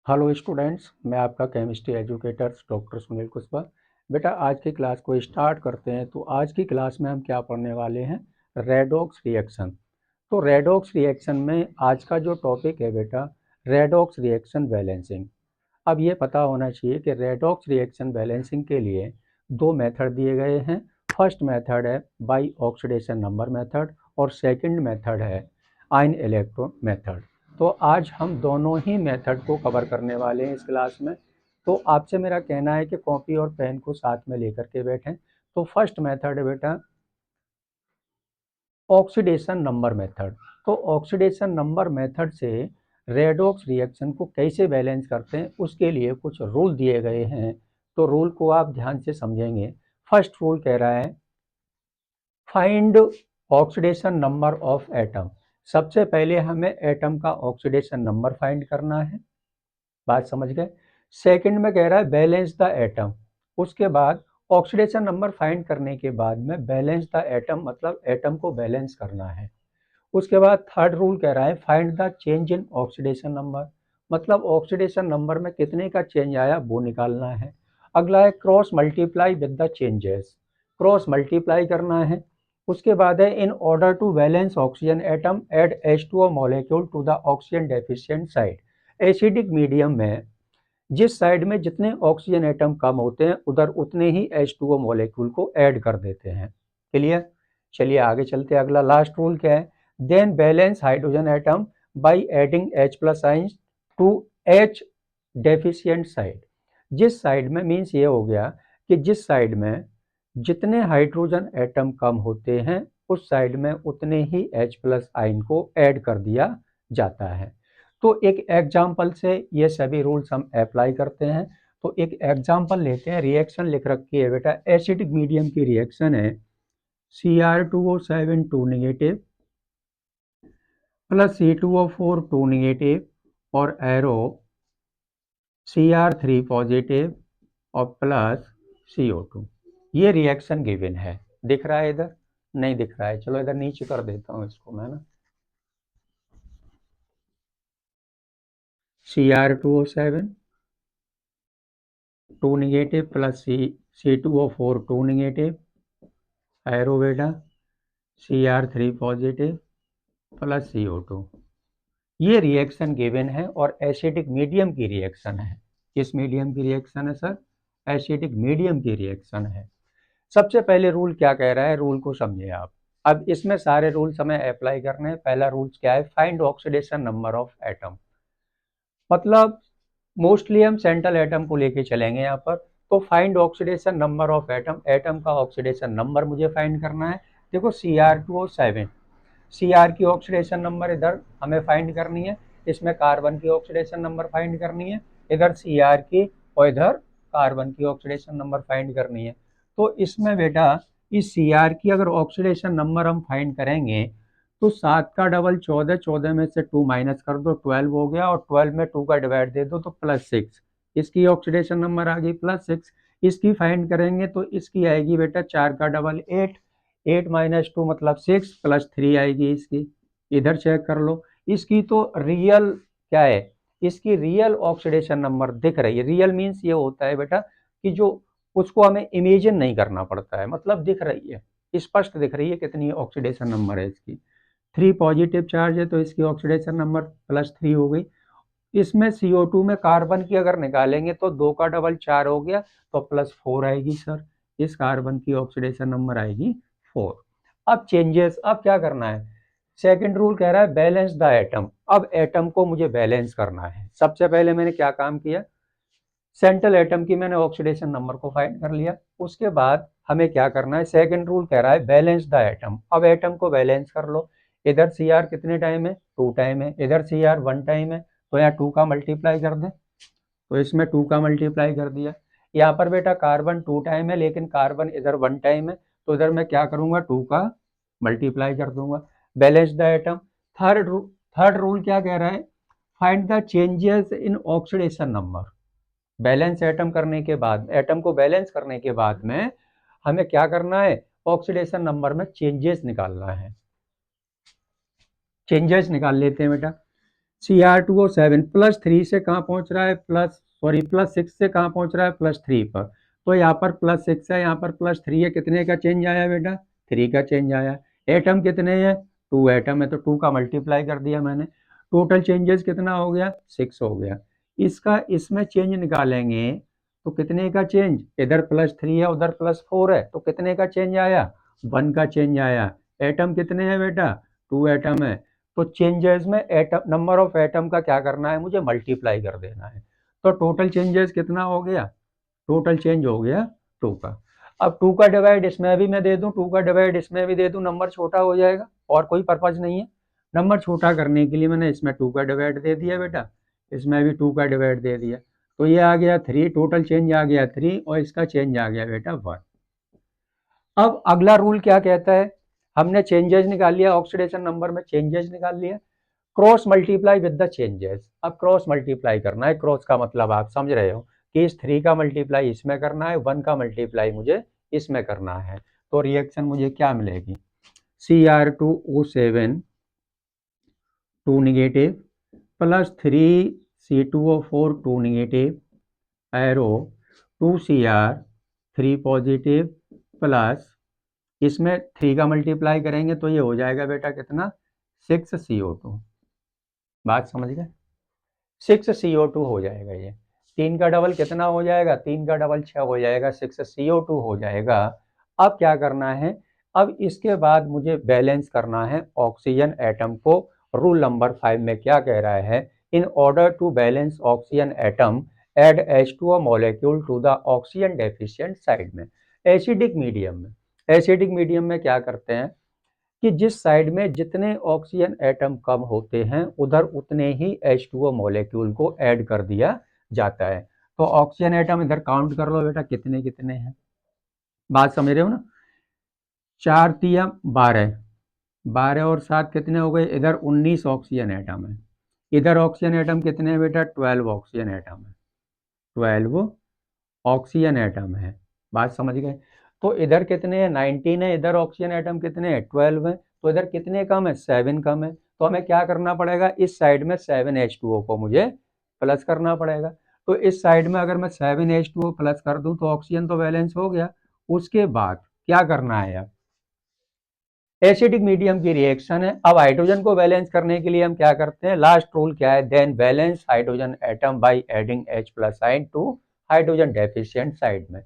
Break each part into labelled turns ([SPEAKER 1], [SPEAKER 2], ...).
[SPEAKER 1] Hello students, मैं आपका chemistry educator doctor Sunil Kushwaha. बेटा आज की क्लास को स्टार्ट करते हैं। तो आज की क्लास में हम क्या पढ़ने वाले हैं? Redox reaction. तो रेडॉक्स रिएक्शन में आज का जो टॉपिक है बेटा, रेडॉक्स रिएक्शन बैलेंसिंग। अब ये पता होना चाहिए कि रेडॉक्स रिएक्शन बैलेंसिंग के लिए दो मेथड दिए गए हैं। फर्स्ट मेथड है बाई ऑक्सीडेशन नंबर मेथड और सेकंड मेथड है आयन इलेक्ट्रॉन मेथड। तो आज हम दोनों ही मेथड को कवर करने वाले हैं इस क्लास में। तो आपसे मेरा कहना है कि कॉपी और पेन को साथ में लेकर के बैठें। तो फर्स्ट मेथड है बेटा ऑक्सीडेशन नंबर मेथड। तो ऑक्सीडेशन नंबर मेथड से रेडॉक्स रिएक्शन को कैसे बैलेंस करते हैं उसके लिए कुछ रूल दिए गए हैं। तो रूल को आप ध्यान से समझेंगे। फर्स्ट रूल कह रहा है find oxidation number of atom. सबसे पहले हमें एटम का ऑक्सीडेशन नंबर फाइंड करना है। बात समझ गए? सेकंड में कह रहा है बैलेंस द एटम। उसके बाद ऑक्सीडेशन नंबर फाइंड करने के बाद में बैलेंस द एटम मतलब एटम को बैलेंस करना है। उसके बाद थर्ड रूल कह रहा है find the change in oxidation number, मतलब ऑक्सीडेशन नंबर में कितने का चेंज आया वो निकालना है। अगला है cross multiply with the changes, cross multiply करना है। उसके बाद है in order to balance oxygen atom add H2O molecule to the oxygen deficient side. Acidic medium में जिस साइड में जितने ऑक्सीजन एटम कम होते हैं उधर उतने ही H2O मॉलिक्यूल को ऐड कर देते हैं। क्लियर? चलिए आगे चलते हैं। अगला लास्ट रूल क्या है? Then balance hydrogen atom by adding H plus ions to H deficient side. जिस साइड में मीन्स ये हो गया कि जिस साइड में जितने हाइड्रोजन एटम कम होते हैं उस साइड में उतने ही H प्लस आयन को ऐड कर दिया जाता है। तो एक एग्जाम्पल से ये सभी रूल्स हम अप्लाई करते हैं। तो एक एग्जाम्पल लेते हैं। रिएक्शन लिख रखी है बेटा, एसिडिक मीडियम की रिएक्शन है Cr2O7 2 negative plus C2O4 2 negative और एरो Cr3 पॉजिटिव और प्लस CO2। ये रिएक्शन गिवन है। दिख रहा है इधर? नहीं दिख रहा है, चलो इधर नीचे कर देता हूँ इसको मैं ना। Cr2O7 2 negative plus C2O4 2 negative arrow बेटा Cr3 पॉजिटिव प्लस CO2। ये रिएक्शन गिवन है और एसिडिक मीडियम की रिएक्शन है। किस मीडियम की रिएक्शन है सर? एसिडिक मीडियम की रिएक्शन है। सबसे पहले रूल क्या कह रहा है, रूल को समझिए आप। अब इसमें सारे रूल्स हमें अप्लाई करने हैं। पहला रूल क्या है? Find oxidation number of atom. मतलब मोस्टली हम सेंट्रल एटम को लेके चलेंगे यहाँ पर। तो find oxidation number of atom, atom का ऑक्सीडेशन नंबर मुझे फाइंड करना है। देखो Cr2O7, Cr की ऑक्सीडेशन नंबर इधर हमें फाइंड करनी है। इसमें कार्बन की ऑक्सीडेशन नंबर फाइंड करनी है, इधर Cr की और इधर कार्बन की ऑक्सीडेशन नंबर फाइंड करनी है। तो इसमें बेटा इस Cr की अगर ऑक्सीडेशन नंबर हम फाइंड करेंगे तो 7 का डबल 14, 14 में से 2 माइनस कर दो 12 हो गया और 12 में 2 का डिवाइड दे दो तो +6। इसकी ऑक्सीडेशन नंबर आ गई +6। इसकी फाइंड करेंगे तो इसकी आएगी बेटा 4 का डबल 8, 8 माइनस 2 मतलब 6 प्लस 3 आएगी इसकी। इधर चेक कर लो। इसकी तो रियल क्या है, इसकी रियल ऑक्सीडेशन नंबर दिख रही है। रियल मीन्स ये होता है बेटा कि जो उसको हमें इमेजिन नहीं करना पड़ता है, मतलब दिख रही है, स्पष्ट दिख रही है कितनी ऑक्सीडेशन नंबर है इसकी। 3 पॉजिटिव चार्ज है तो इसकी ऑक्सीडेशन नंबर +3 हो गई। इसमें CO2 में कार्बन की अगर निकालेंगे तो 2 का डबल 4 हो गया तो +4 आएगी सर। इस कार्बन की ऑक्सीडेशन नंबर आएगी 4। अब चेंजेस, अब क्या करना है? सेकंड रूल कह रहा है बैलेंस द एटम। अब एटम को मुझे बैलेंस करना है। सबसे पहले मैंने क्या काम किया? सेंट्रल एटम की मैंने ऑक्सीडेशन नंबर को फाइंड कर लिया। उसके बाद हमें क्या करना है? सेकंड रूल कह रहा है बैलेंस द एटम। अब एटम को बैलेंस कर लो। इधर Cr कितने टाइम है? 2 टाइम है। इधर Cr 1 टाइम है तो यहाँ 2 का मल्टीप्लाई कर दे। तो इसमें 2 का मल्टीप्लाई कर दिया। यहाँ पर बेटा कार्बन 2 टाइम है लेकिन कार्बन इधर 1 टाइम है तो इधर मैं क्या करूंगा? 2 का मल्टीप्लाई कर दूंगा। Balance the atom. Third rule क्या कह रहा है? Find the changes in oxidation number. Balance atom करने के बाद, एटम को बैलेंस करने के बाद में हमें क्या करना है? ऑक्सीडेशन नंबर में चेंजेस निकालना है। चेंजेस निकाल लेते हैं बेटा। Cr2O7 +3 से कहाँ पहुंच रहा है, +6 से कहाँ पहुंच रहा है, +3 पर। तो यहाँ पर +6 है, यहाँ पर +3 है, कितने का चेंज आया बेटा, 3 का चेंज आया। एटम कितने हैं, 2 एटम है, तो 2 का मल्टीप्लाई कर दिया मैंने। टोटल चेंजेस कितना हो गया, 6 हो गया। इसका इसमें चेंज निकालेंगे तो कितने का चेंज, इधर +3 है उधर +4 है, तो कितने का चेंज आया, 1 का चेंज आया। एटम कितने हैं बेटा, 2 एटम है, तो चेंजेस में एटम, नंबर ऑफ एटम का क्या करना है, मुझे मल्टीप्लाई कर देना है। तो टोटल चेंजेस कितना हो गया, टोटल चेंज हो गया 2 का। अब 2 का डिवाइड इसमें भी मैं दे दूं, 2 का डिवाइड इसमें भी दे दूं, नंबर छोटा हो जाएगा, और कोई पर्पज नहीं है। नंबर छोटा करने के लिए मैंने इसमें 2 का डिवाइड दे दिया बेटा, इसमें भी 2 का डिवाइड दे दिया, तो ये आ गया 3, टोटल चेंज आ गया 3, और इसका चेंज आ गया बेटा 1। अब अगला रूल क्या कहता है, हमने चेंजेस निकाल लिया, ऑक्सीडेशन नंबर में चेंजेस निकाल लिया, cross multiply with the changes. अब क्रॉस मल्टीप्लाई करना है, क्रॉस का मतलब आप समझ रहे हो कि इस 3 का मल्टीप्लाई इसमें करना है, 1 का मल्टीप्लाई मुझे इसमें करना है। तो रिएक्शन मुझे क्या मिलेगी, Cr2O7 2 negative +3 C2O4 2 negative, arrow 2Cr 3 positive, plus इसमें 3 का मल्टीप्लाई करेंगे तो ये हो जाएगा बेटा कितना, 6CO2। बात समझ गए, 6CO2 हो जाएगा ये। 3 का डबल कितना हो जाएगा, 3 का डबल 6 हो जाएगा, 6CO2 हो जाएगा। अब क्या करना है, अब इसके बाद मुझे बैलेंस करना है ऑक्सीजन एटम को। रूल नंबर 5 में क्या कह रहा है, in order to balance oxygen atom add H2O molecule to the oxygen deficient side में। एसिडिक मीडियम में, एसिडिक मीडियम में क्या करते हैं कि जिस साइड में जितने ऑक्सीजन एटम कम होते हैं उधर उतने ही H2O मॉलिक्यूल को ऐड कर दिया जाता है। तो ऑक्सीजन एटम इधर काउंट कर लो बेटा कितने कितने हैं, बात समझ रहे हो ना। 4 तिया 12, 12 और 7 कितने हो गए, इधर 19 ऑक्सीजन एटम है, इधर ऑक्सीजन एटम कितने हैं बेटा, 12 ऑक्सीजन एटम है, 12 ऑक्सीजन एटम है। बात समझ गए। तो इधर कितने हैं, 19 है, इधर ऑक्सीजन एटम कितने हैं, 12 है, तो इधर कितने कम है, 7 कम है। तो हमें क्या करना पड़ेगा, इस साइड में 7H2O को मुझे प्लस करना पड़ेगा। तो इस साइड में अगर मैं 7H2O प्लस कर दूं तो ऑक्सीजन तो बैलेंस हो गया। उसके बाद क्या करना है, अब एसिडिक मीडियम की रिएक्शन है। अब हाइड्रोजन को बैलेंस करने के लिए हम क्या करते हैं, लास्ट रूल क्या है, then balance hydrogen atom by adding H+ side to hydrogen deficient side में।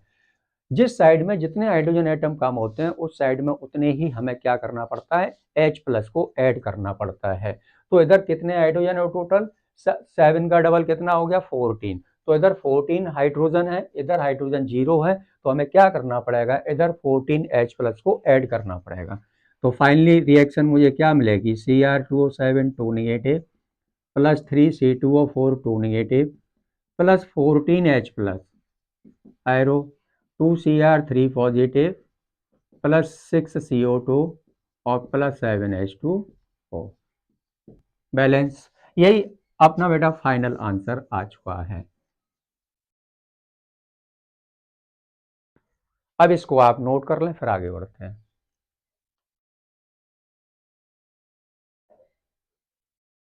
[SPEAKER 1] जिस साइड में जितने हाइड्रोजन एटम कम होते हैं उस साइड में उतने ही हमें क्या करना पड़ता है, H+ को ऐड करना पड़ता है। तो इधर कितने हाइड्रोजन है टोटल, 7 का डबल कितना हो गया, 14। तो इधर 14 हाइड्रोजन है, इधर हाइड्रोजन 0 है, तो हमें क्या करना पड़ेगा, इधर 14H+ को ऐड करना पड़ेगा। तो फाइनली रिएक्शन मुझे क्या मिलेगी, Cr2O7 2 negative +3 C2O4 2 negative +14H+, arrow 2Cr 3 positive +6CO2 और +7H2O, बैलेंस। यही अपना बेटा फाइनल आंसर आ चुका है। अब इसको आप नोट कर लें, फिर आगे बढ़ते हैं।